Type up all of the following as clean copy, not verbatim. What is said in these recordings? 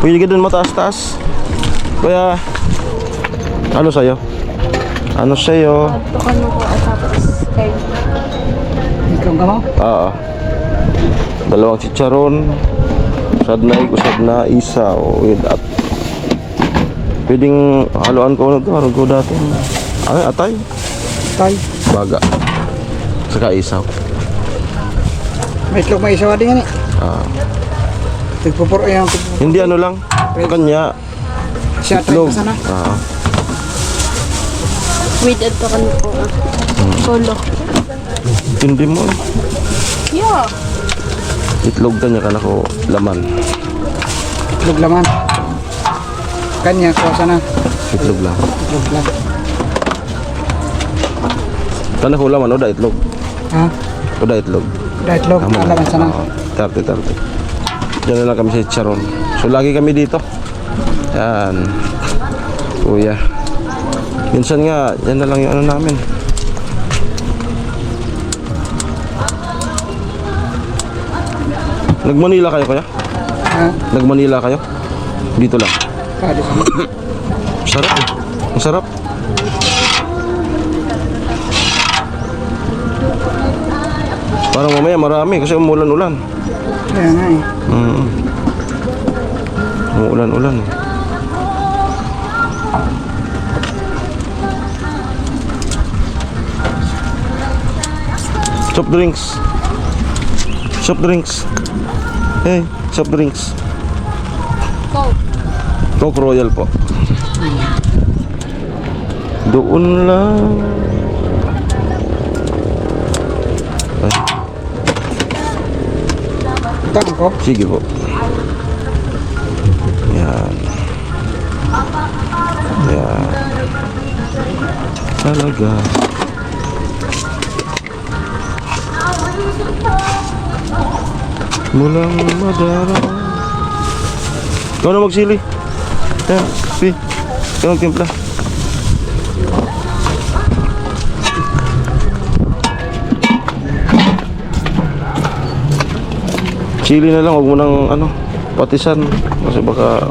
Pwede ka dun mataas-taas. Kaya, ano sa'yo? Ano sa'yo? Tukan mo ko at tapos kayo. Ikaw ka mo? Oo. Dalawang chicharon. Usad na isaw. With at. Pwedeng haluan ko na ito. Haluan ko dati. Ay, atay. Tay. Baga. Saka isaw. May itlog may isaw din yan eh. Tigpupuro yan. Hindi ano lang. Kanya. Siya try Itlog. pa sana. With at tukan mo ko. Solo. Hindi mo. Yeah. Itlog kanya ka na ko laman. Itlog laman. Kanya, kuha sana. Itlog lang. Itlog lang. Kana ko laman o da itlog. Ha? O da itlog. Dahil itlog, alaman sana. 30. Diyan na lang kami sa Charon. So lagi kami dito. Yan. Kuya. Minsan nga, yan na lang yung ano namin. Nag-Manila kayo kaya? Ha? Nag-Manila kayo? Dito lang. Pwede sana. Sarap eh. Ang sarap. Parang mamaya marami kasi umulan-ulan. Kaya nga eh. Umuulan-ulan eh. Soft drinks. Soft drinks. Hey, soft drinks. Go. Coke Royal po. Doon lang. Ay, Tangan ko. sige po. Yan. Yan. Talaga. Mulang madara. Ikaw na magsili. Yan, pi. Ikaw magtimpla. Chili na lang, huwag mo nang ano, patisan. Kasi baka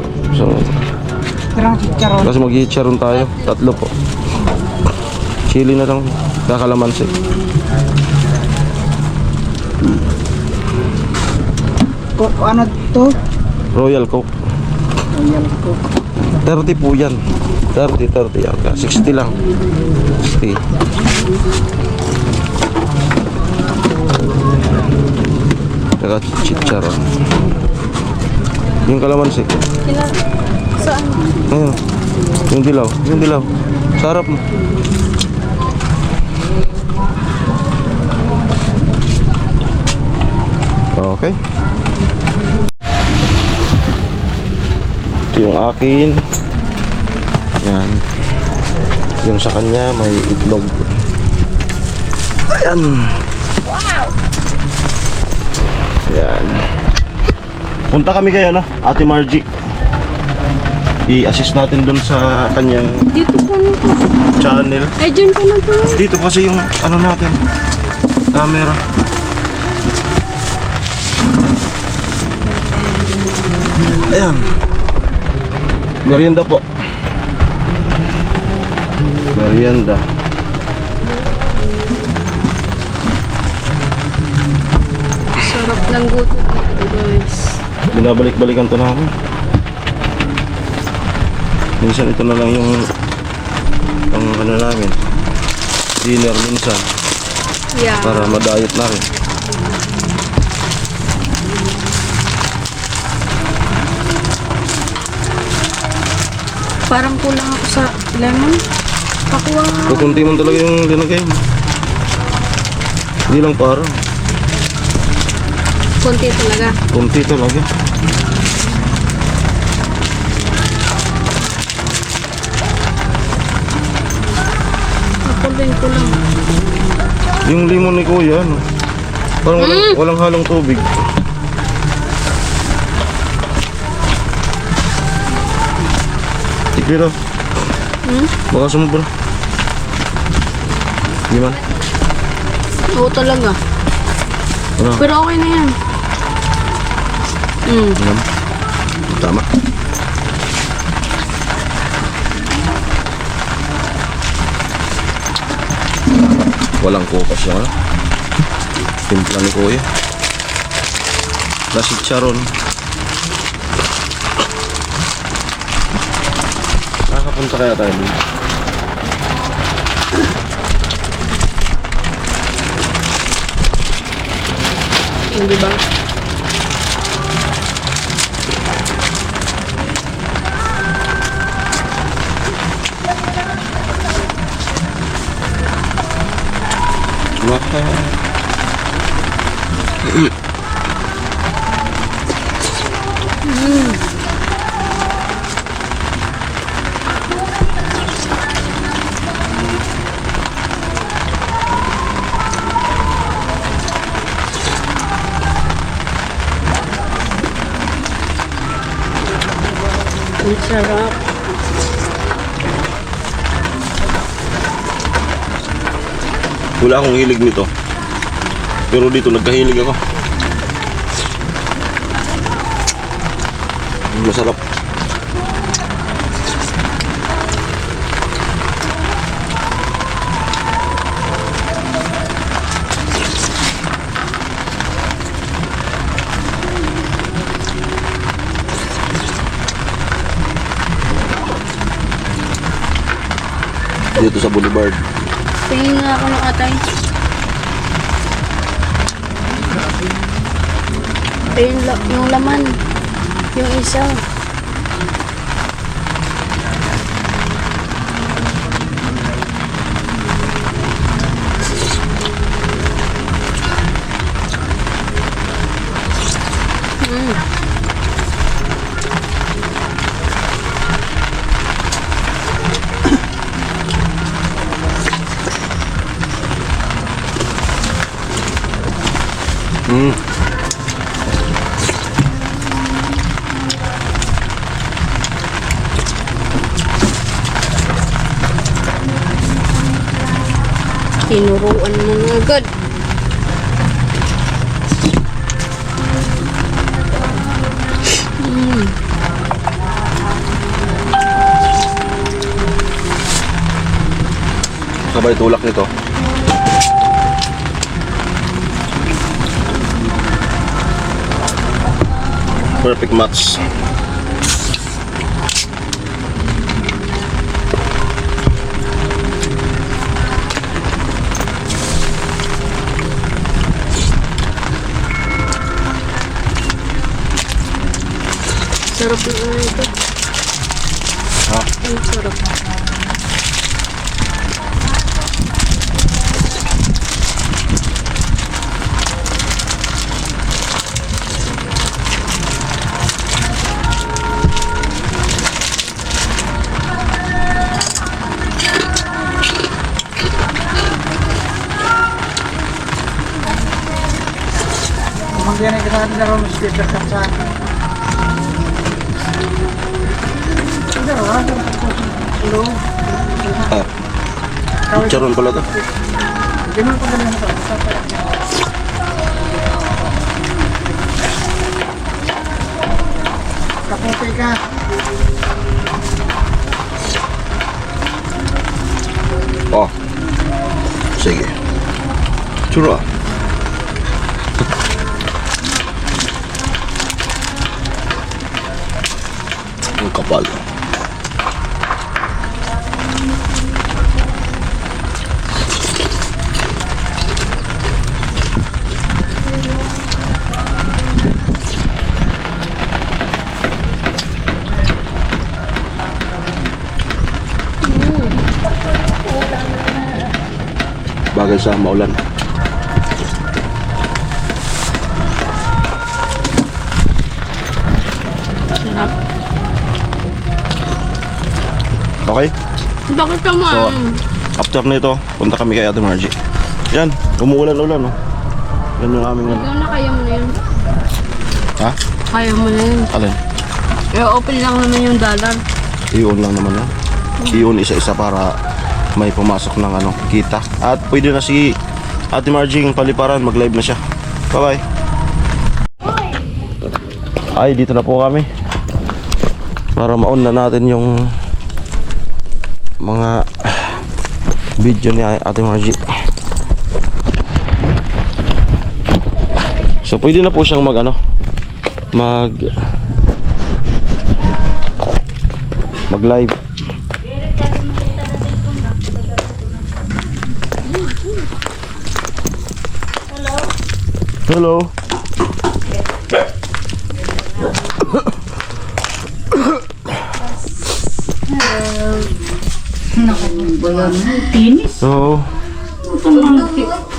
Tirang chicharon. kasi mag-chicharon tayo. 3 po. Chili na lang, kakalamansi. Ano to? Royal Coke. Royal Coke. 30 po yan. 30 yan. 60 lang. 60. Saka chicharon. Yung kalamansi. Kailan? Saan? Ayun. Yung dilaw. Yung dilaw. Sarap mo. Okay. Ito yung akin. Yan. Yung sa kanya may itlog. Ayan. Yan. Punta kami kayo, no? Ate Margie. I-assist natin dun sa kanyang Dito po na po. channel. Ay, dyan po na po. Dito kasi yung ano natin, camera. Ayan. Merienda po. Merienda. Sarap ng guto dito, guys. Binabalik-balikan to namin. Minsan ito na lang yung pang ano namin, dinner minsan Yeah. para madayot na rin. Parang kulang ako sa lemon. Pakuha nga. Kukunti mo talaga yung linagay mo. Hindi lang parang Konti talaga. kunti talaga. Ako din kulang. Yung limon ni Kuya, ano? Parang walang halong tubig. Ikira. Baka sumubra. Di man? Oo talaga. Ano? Pero okay na yan. Yan. Tama. Walang kupas yung ano. Timpla ni Kuya. Nasi charon. Nakapunta kaya tayo dito. Hindi ba? Ang sarap. Wala akong hilig nito. Pero dito nagkahilig ako. Masarap. Dito sa Boulevard. Tingin nga ako ng atay. Yung laman. Yung isa. Tinuruan mo na agad. Sabay tulak nito. Perfect match. Sarap na ano ito. Ha? Ang sarap. Kumagyan ay kita na ron sa paper cup sa akin. Charon pala to. Ganun pa ganun ito. Kapote ka. Oh. Sige. Churro. Ang kapal. Bagay sa maulan. Sarap. Okay? Bakit naman? So, after nito, punta kami kay Ate Margie. Yan, umuulan-ulan, no? Yan yung aming ano. Ikaw na, kaya mo na yun. Ha? Kaya mo na yun. Alin? I-open lang naman yung dollar. I-on lang naman yan. I-on isa-isa para may pumasok ng ano, kita. At pwede na si Ate Margie paliparan, mag-live na siya. Bye-bye. Ay, dito na po kami. Para ma-on na natin yung mga video ni Ate Margie. So pwede na po siyang mag live. Hello. Tinis. Oo. Ito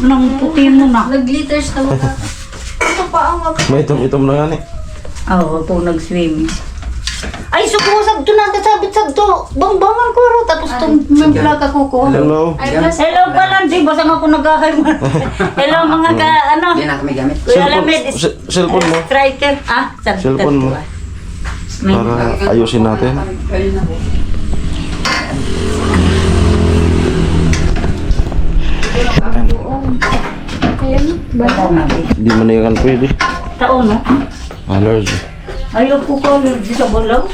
nang puti mo na. Nag-glitters na wala. Ito pa ang May itom-itom na yan eh. Oo, po nag-swim. Ay, sukusag to na, kasabit-sab to. Bangbangan ko ro, tapos itong may plaga ko ko. Hello. Hello pala, di ba saan ako nag-ahay mo? Hello mga ka, ano? Hindi na kami gamit. Kuya Lamid, Cellphone mo. striker. Ah, Cellphone mo. Para ayusin natin. Hindi mo na yan pwede. Taon, no? Allergy. Ayaw po ko allergy sa balaw.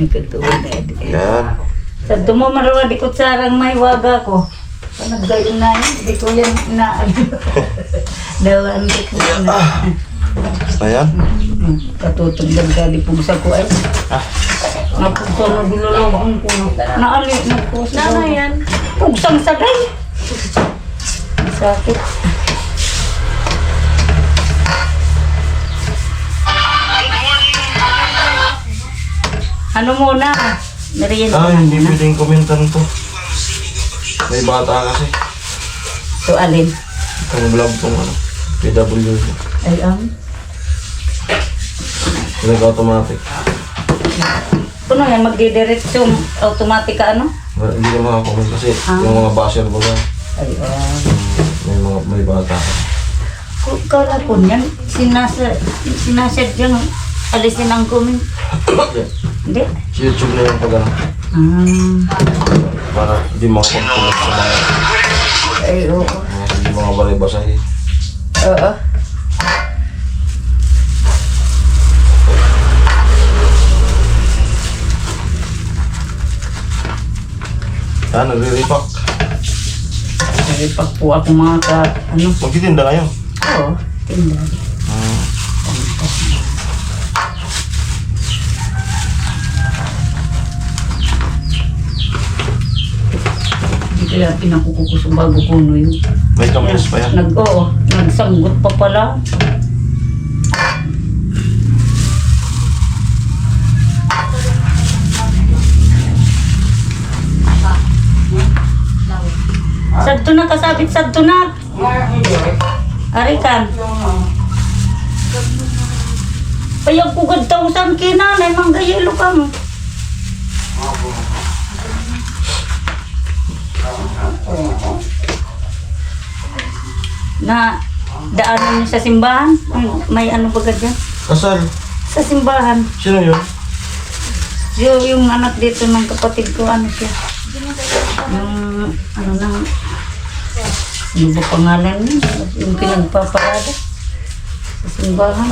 Nagkatuwa na yun. Yan. Sa dumamarawa di ko sarang may waga ko. Panagdayon na yun, di ko yan na dawan di ko na. Basta yan. Katutugdag ka di pugsa ko ay. Napugsa na bilolobang ko. Naali na po sa Nana yan. pugsang sagay. Sakit. Ano muna? Merienda Ay, hindi muna. pwedeng komentan to. May bata kasi. So, alin? Itong vlog tong PW. Ay, Nag-automatic. Puno yan, magdidiretso. Automatic ka, ano? Hindi na makakomment kasi yung mga basher ba ba? Ay, May bata ka. Kala ko niyan, sinasadyang alisin ang comment. Hindi? Sa YouTube na yung pag para hindi makakomment sa mga Ay, oo. hindi mga balay-basahin. Oo. Nagre-repack. Pag po ako mga ano? Magtitinda kayo. Oo, tinda. Hindi kaya pinakukuko sa bago kuno yun. May kamilis pa yan. Nagsanggot pa pala. Sadto na kasabit, sadto na. Arikan. Payag ko gad sang kinanay, manggayelo ka mo. Na daanan niyo sa simbahan? May ano ba dyan? Kasal. Sa simbahan. Sino yun? Yung anak dito ng kapatid ko, ano siya? Yung ano na, ano ba pangalan niya? Yung pinagpaparada sa simbahan.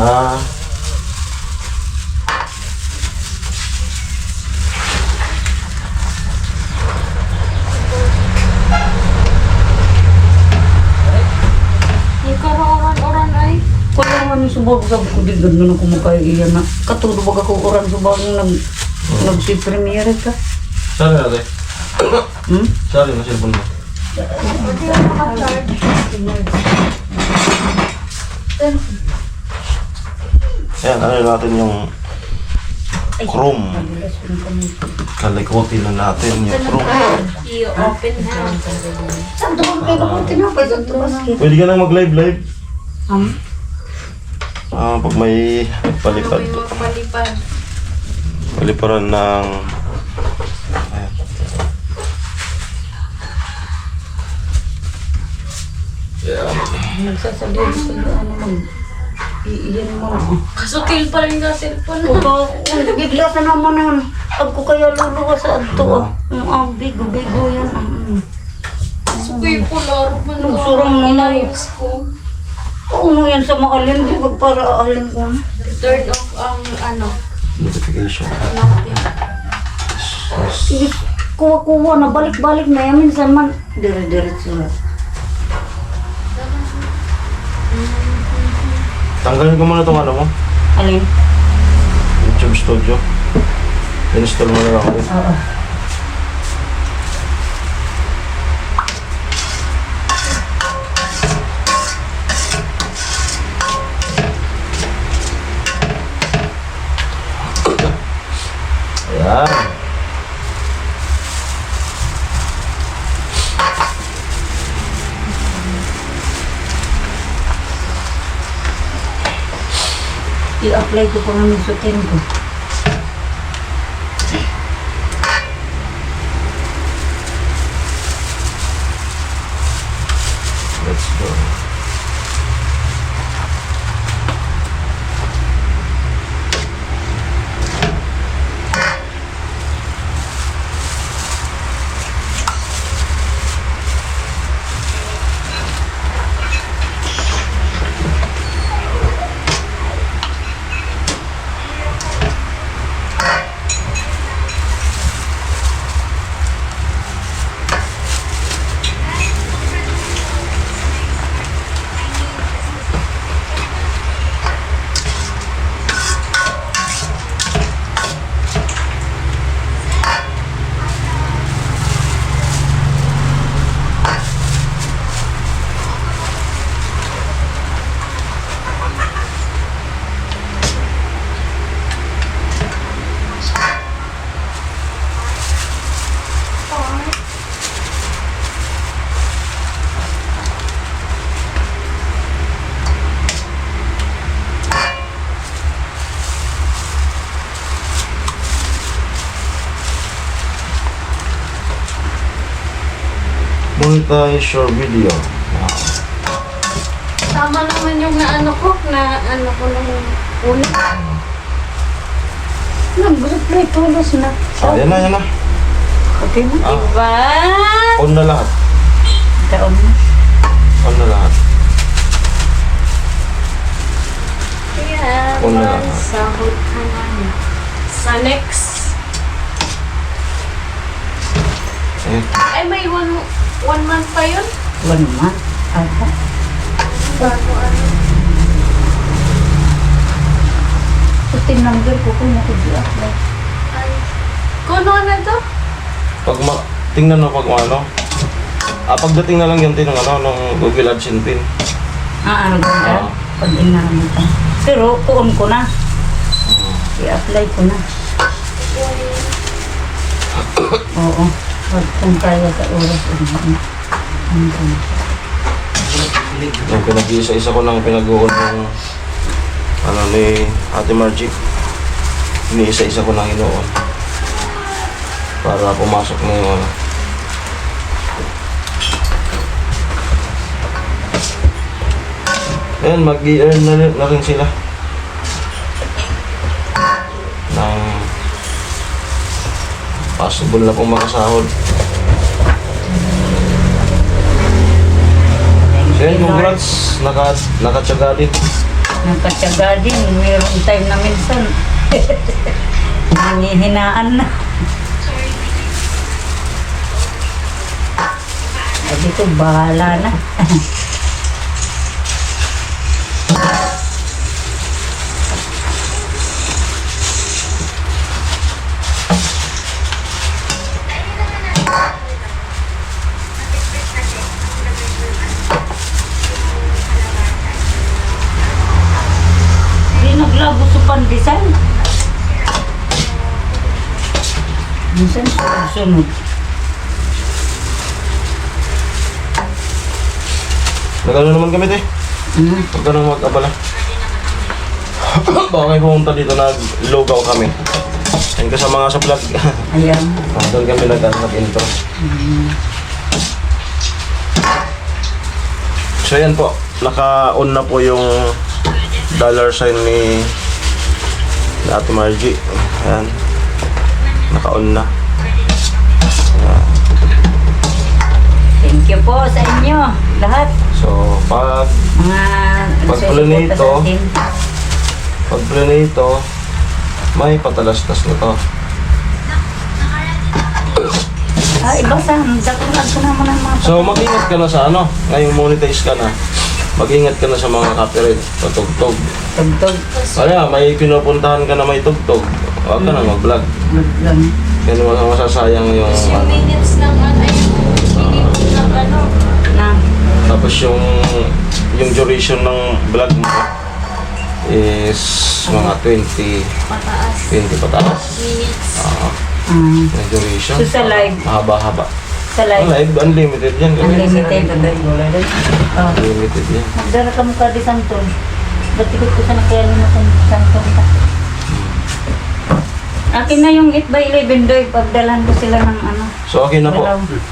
Yung karoon-oran ay. Kaya nga subag sabi ko, di ganda na kumakaya iyan na. Katulog ako oran subag nung nagsi-premiere ka. Saan natin? Hmm? Saan na cellphone mo? Ayan, ano natin yung chrome. Kalikutin na natin yung chrome. I-open na. Saan doon kayo ako tinapay sa basket? Pwede ka nang mag-live. Hmm? Pag may palipad. May magpalipad. Paliparan ng... Ayan. Nagsasabihin sa ano mag... Iyan mo na. Kasukil pa rin ka cellphone. Bigla sa naman yan. Pag ko kaya luluwa sa adto. Ang bigo-bigo yan. Sukoy po, laro man ko. Nagsurang na na. Inayos ko. Oo mo yan sa maalin. Di ba para alin ko? Turn off ang ano. Notification. Nothing. Sige, kuha-kuha na balik-balik na yan. Minsan man, dire-diretso na. Tanggalin ko muna itong ano mo, Alin? YouTube Studio. Install mo na lang ulit. Oo. Ayan. I-apply ko pa ng sutin ko. Let's go. Monetize your video. Tama naman yung naano ko nung una. Nag-reply tulos na. Yan na, yan na. Okay na. Diba? On na lahat. Taon na. On na lahat. Kaya Una lang. sahod ka na niya. Sa next. Eh, Ay, may one month pa yun? 1 month. Aha. Bago ano. Sutin number ko kung mag-i-apply. Ay. Kuno na to? pag tingnan mo pag ano. Pagdating na lang yung tinong ano, ng Google AdSense pin. Ano ba Ah. yan? Pag inamita. Pero kuon ko na. I-apply ko na. Oo. Pag kung kaya sa oras. Yung pinag-iisa-isa ko ng pinag-uon ng ano ni Ate Margie. Iniisa-isa ko ng inuon. Para pumasok na yung ano. Ayan, mag-i-earn na rin sila. Ng possible na pong makasahod. So yun, congrats. Nakatsaga din. Nakatsaga din. Mayroong time na minsan. Nangihinaan na. Sabi ko, bahala na. Di naglabo sa pandesign. Minsan sunod. Nagano naman kami, te. Huwag ka nang mag-abala. Baka may pumunta dito, nag-logaw kami. Yan kasama nga sa vlog. Ayan. Doon kami nag-intro. So yan po, naka-on na po yung dollar sign ni Ate Margie. Ayan. Naka-on na. Thank you po sa inyo. Lahat. So, pag Mga Pag-play nagsusuporta nito, sa atin. play nito, may patalastas na to. Ay, basahan. Dakulan ko naman ang mga So mag-ingat ka na sa ano, ngayong monetize ka na. Mag-ingat ka na sa mga copyright patugtog. tugtog. Kaya may pinupuntahan ka na may tugtog, huwag ka na mag-vlog. Lang. Kaya masasayang yung Yung ano. minutes ng ano, ay yung minutes ng ano. Na. Tapos yung duration ng vlog mo is mga 20 Pataas. pataas. Minutes. Yung duration. So, sa live? Mahaba-haba. Sa Ang live. live, unlimited yan. Unlimited. Oh. Unlimited yan. Magdara ka mukha di Santol. Ba't ikot ko sa nakayali mo sa Santol ka? Akin na yung 8x11 doy. Pagdalan ko sila ng ano. So okay na po.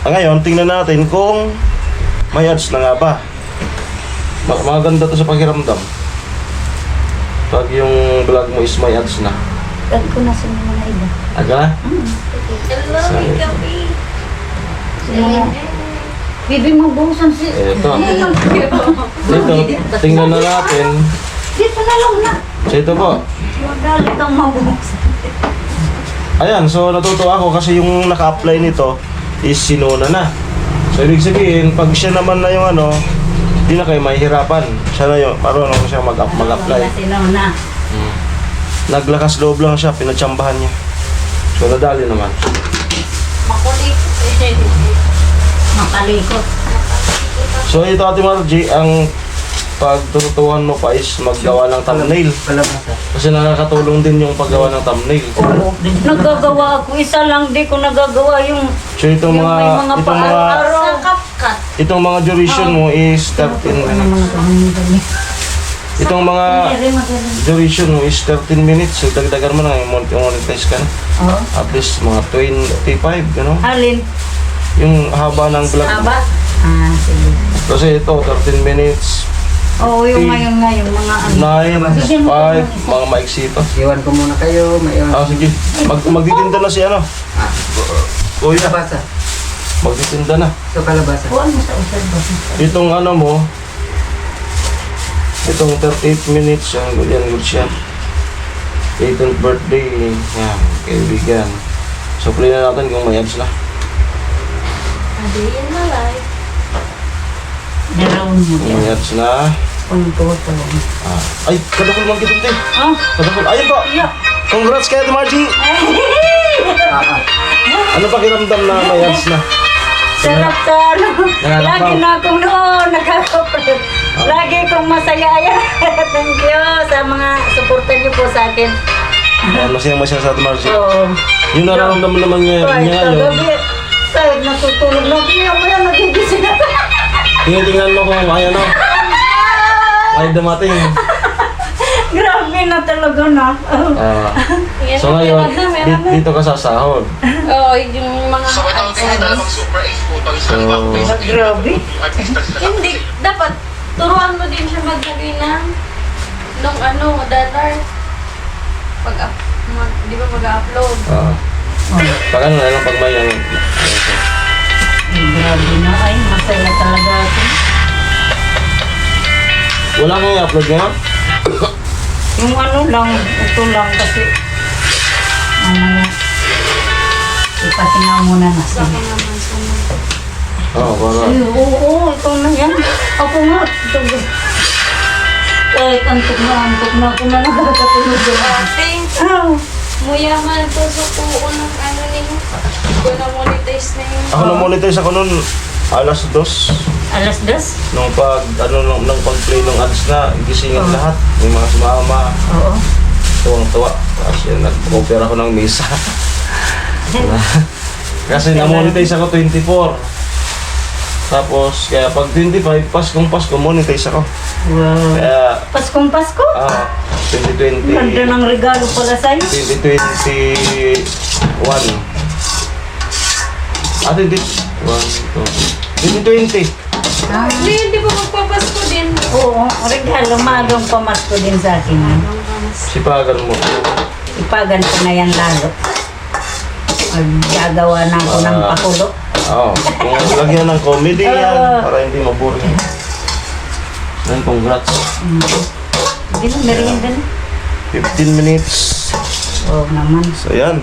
Ngayon, tingnan natin kung may ads na nga ba. Maganda to sa pakiramdam. Pag yung vlog mo is may ads na. Tag ko na sa mga iba. Aga na? Hello, Sorry. Gabi. Bibi mo buhusan si... Ito. Dito, tingnan na natin. Dito na lang na. So ito po. Magalit ang mabuhusan. Ayan, so natutuwa ako kasi yung naka-apply nito is sinuna na. So ibig sabihin, pag siya naman na yung ano, di na kayo mahihirapan. Siya na yung, marunong siya mag-apply. Sinaw na. Naglakas loob lang siya, pinatsambahan niya. So nadali naman. Makulit. Makalikot. So ito Ate Margie, ang pagtututuhan mo pa is maggawa ng thumbnail. Kasi nakakatulong din yung paggawa ng thumbnail. Oo. Nagagawa ako. Isa lang di ko nagagawa yung... So itong Yung mga, may mga itong mga, paaraw. Sa CapCut. itong mga duration mo is 13 minutes. Itong mga duration mo is 13 minutes. So dagdagan mo na yung monetize ka na. Oo. At least mga 25, gano'n. Alin? Yung haba ng vlog mo. Aba? Ah, sige. Kasi ito, 13 minutes, Oo, yung ngayon nga, yung mga ano. 9, 5, mga maiksi ito. Iwan ko muna kayo, maiwan. Ah, sige. Magtitinda na si ano. Kuya, Kalabasa. magtitinda na. Ito kalabasa. Kuhaan mo sa usad ba? Itong ano mo, itong 38 minutes, yan good siya. 18th birthday, yan, kaibigan. So, play na natin kung may ads na. A day in my life. Darawon mo. Kung may ads na. Punto. Ay, kadakol man kitong te. Ah, Kadakol. Ayun po. iya. Congrats kay Ate Margie. Ano pakiramdam na may ads na? Sarap sa ano. Nangangapaw. Lagi na akong noon, nakakapag. Lagi kong masaya. Ayan. Thank you sa mga suportan niyo po sa akin. Masaya sa Ate Margie. Oo. Yung nararamdaman naman niya Kahit ngayon. kagabi, kahit natutulog na, kaya mo yan, nagigising ako. Tingnan mo kung ayaw na. Ay, dumating. Grabe na talaga na. So ngayon, dito ka sa sahod. Oo, yung mga ads. So, Grabe. Hindi, dapat turuan mo din siya maglagay ng nung ano, dollar. Di ba mag-upload? pag ano na lang, pag may ano. Grabe na, ay, masaya talaga ako. Wala kang i-upload ngayon? Yung ano lang, ito lang kasi, ano, ipasingaw muna na siya. Saka naman sunod. Oo, para. Ay, oo, ito na yan. Ako nga, ito. Kahit antok na ako na nakakatulog doon. Ate, Ah, muyaman to sa kuo ng ano ninyo. Ko na monetize na yun. Ako na-monetize ako noon, alas 2. alas 2? Nung nung pag-play ng ads na, gisingin lahat. May mga sumama, Oo. tuwang-tuwa. Kasi nag-offer ako ng misa. Kasi na-monetize ako 24. Tapos, kaya pag 25, Pasko, monetize ako. Wow. Kaya, Paskong Pasko? 2020. Ganda ng regalo pala sa'yo. 2021. Ah, 2020. Hindi ba magpapasko din? Oo, regalo. Magang pamasko din sa akin. Sipagan mo. Ipagan ko na yan lalo. Gagawa na ako ng pakulo. Oo. Kung lagyan ng comedy yan, para hindi maboring. Then, congrats. Hindi na, merienda na. 15 minutes. Oo naman. So, yan.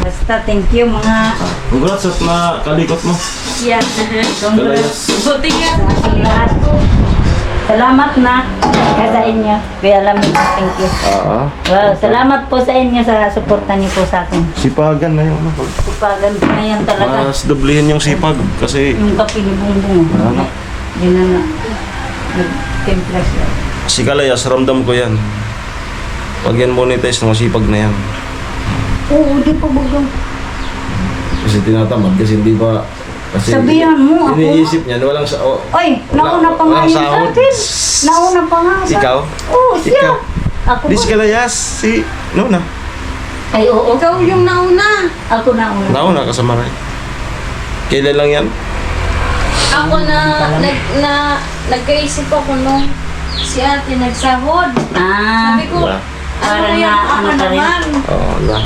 Basta, thank you mga Congrats at nakalikot mo. Yeah. Kalayas. Buti nga. sa lahat. Salamat na sa inyo. Kuya Lamig, thank you. Wow, salamat po sa inyo sa suporta niyo po sa akin. Sipagan na yung ano. Kupagan ko na yan talaga. Mas dublihin yung sipag kasi Yung kape ni Bungbong. Ano? Yun na na. Nag-templa siya. si Kalayas, ramdam ko yan. Pag yan monetize, masipag na yan. Oo, di pa bagang. Kasi tinatamad kasi hindi pa kasi Sabihan mo ako. iniisip niya walang sa Oy, nauna pa nga walang yun sa sahod. akin. Nauna pa nga sa... Ikaw? Oo, siya. Ikaw? Ako Di si ba? Kalayas, si Nona. Ay, oo. Ikaw yung nauna. Ako nauna. Nauna kasama rin. Kailan lang yan? Ako nagkaisip ako nung si ate nagsahod. Ah, Sabi ko, Diba? Para ano na yan, ano ako ka rin. naman. Oo, na.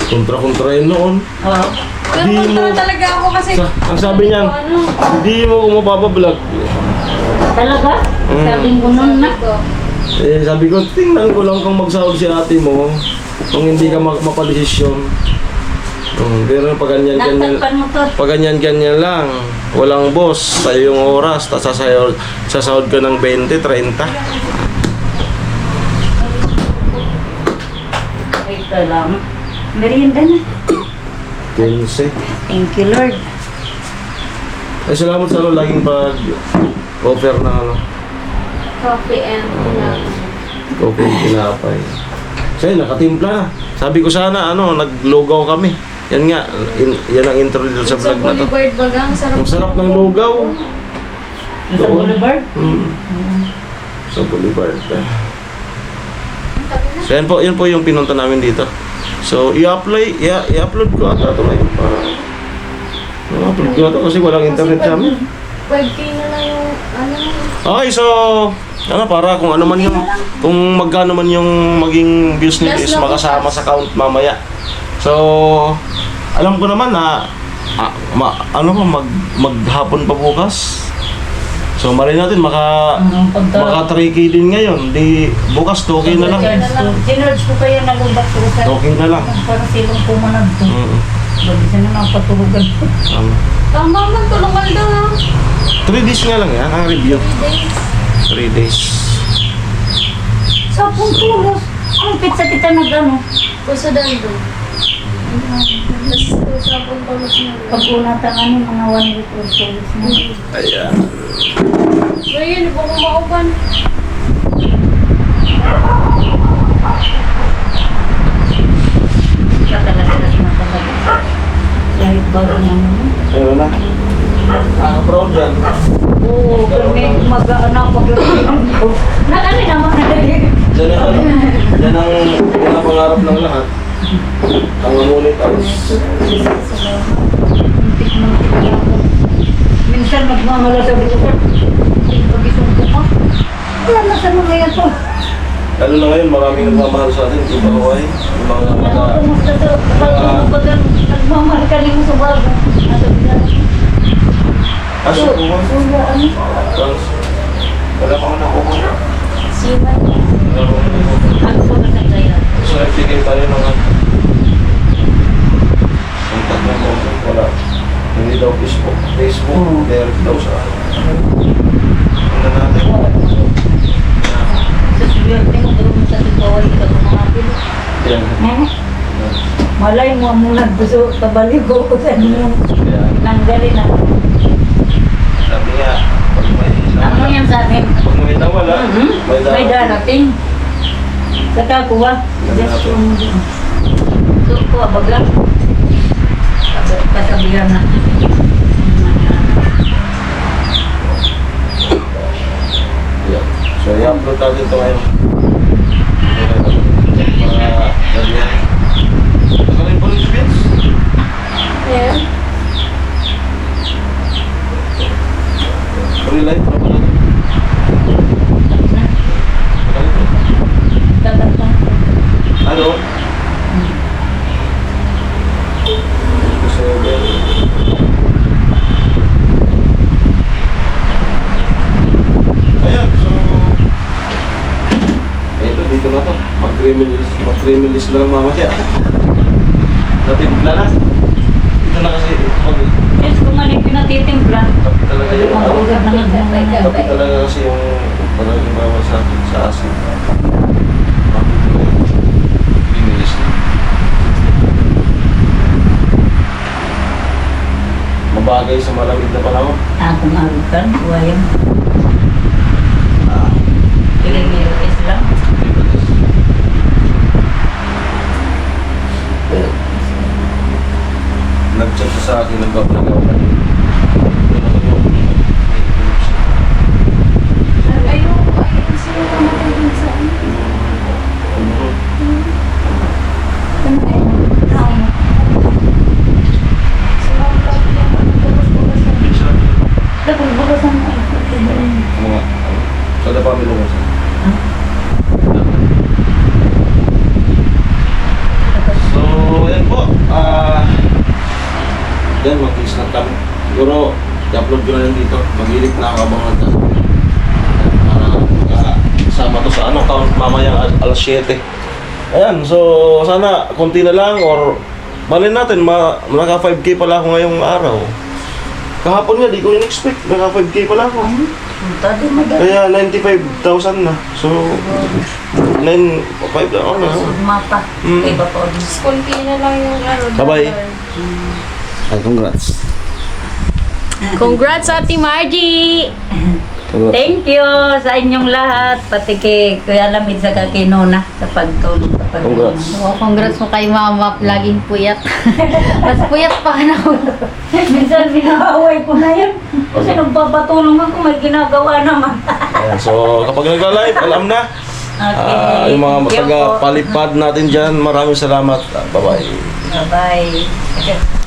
Kontra-kontra yun noon. oo. Pero Di kontra mo- talaga ako kasi... Ang sabi niyan, Ano? hindi mo ko mapapablog. Talaga? Sabi ko nun na. Sabi ko, Eh, sabi ko, tingnan ko lang kung magsahod si ate mo. Kung hindi ka mapadesisyon. Pero pag ganyan-ganyan, Nagtagpan mo to. pag ganyan-ganyan lang, walang boss, sa'yo yung oras, tapos sasahod ka ng 20, 30. Ito lang. Merienda na. 15. Thank you, Lord. Ay, salamat sa laging pag-offer na coffee and coffee and tinapay. Sa'yo, nakatimpla na. Sabi ko sana, naglugaw kami. Yan nga, yan ang intro dito sa sa vlog na to. Boulevard baga, ang sarap. Ang sarap ng lugaw. Sa Boulevard? Sa Boulevard. So yan po yung pinunta namin dito. So i-upload ko ata ito ngayon para i-upload ko ito kasi walang internet sa amin. 5K na lang yung Okay, so para kung ano man yung kung magkano man yung maging views nito is makasama sa count mamaya. So alam ko naman na maghapon pa bukas. So malay natin maka 3K din ngayon. Di bukas 2K na lang. Sinerge ko kayo nalubak ko sa... 2K na lang. Para silang pumanag to. Bago siya na napatulugan ko. Tama man, tulungan daw ha. 3 days nga lang yan ang review. 3 days. Sa puntulos. Ang pizza kita nag-ano. Puso dando. Tapos usapon pa mas na. Pag unatan ano, mga 1 week or 2 weeks na. Ayan. So yun, iba ko mauban. Katalas-talas na talaga. Kahit bago naman. Ayun na. Proud yan. Oo, pero may mag-ano ako ko. Nakali naman na dali. Yan ang pangarap ng lahat. Ang ngunit alis. Muntik-muntik ako. Minsan nagmamala sa ko. Pag-isong ko pa. Wala na sa mga yan to. Lalo na ngayon, maraming nagmamahal sa atin. Iba ko ay. Yung mga Ano kumusta sa pag nagmamahal ka rin mo sa bago. Nasa bilang. Aso ko ba? Wala ano. Wala pa man ako. Siman. Wala pa man ako. Ako pa ka kaya. So, nagbigay tayo ng contact na ko. Wala. Hindi daw Facebook. Direct daw sa ano natin. Sa swerte mo, pero mo sa tigawal ka mga pilo. Yan. Malay mo muna gusto kabalik ko sa inyo. Yan. Nanggali na. Sabi nga, pag may Ano yan sa akin? pag may nawala, May darating. Saka kuha. Just so kuha bagla. Kasabihan na. Yeah. So, i-upload natin ito ngayon. Mga ganyan. Saka rin po yung speeds. Yeah. Relight na pala. Ano? Ayan, so ito, dito na to. Mag-remilis na lang mamaya. Natimpla na. Ito na kasi, pag Yes, kung ano yung pinatitimpla. kape talaga yung Ang ugat na nga. kape talaga kasi yung talagang bawal sa asin. Binilis na. Mabagay sa malamig na panahon. Akong alukan, buhayan. Ah, Ilang years lang. binilis. Nag-chat siya sa akin, nagawa ka rin. Ayoko, sila kamatay din sa ano. Ano eh? Tao mo. Sila ang kapatid ang bukas-bukasan. Nagbubukasan mo. Mga, kada pamilya mo siya. So, yan po. Yan, mag-is lang kami. Siguro, i-upload ko na lang dito. Mag-ilik na ako abang nagta. Para sama to sa ano, count mamaya alas 7. Ayan, so sana konti na lang or malin natin, naka 5K pala ako ngayong araw. Kahapon nga, di ko in-expect. Naka 5K pala ako. Punta din madali. Kaya 95,000 na. So, 5 na ako na. Mapa. Mm. Iba pa din. Kunti na lang yung ano. Bye-bye. dollar. Ay, congrats. Congrats, Ate Margie! Thank you sa inyong lahat. Pati kay Kuya Lamid sa kakinuna sa pagtulong. Congrats. Oh, congrats mo kay Mama. Laging puyat. Mas puyat pa ka na ako. Minsan binaway ko na yan. Kasi nagpapatulong ako, may ginagawa naman. Ayan, so kapag nagla-live, alam na. Okay. Yung mga Thank you po. taga-palipad natin dyan, maraming salamat. Bye-bye. Bye-bye.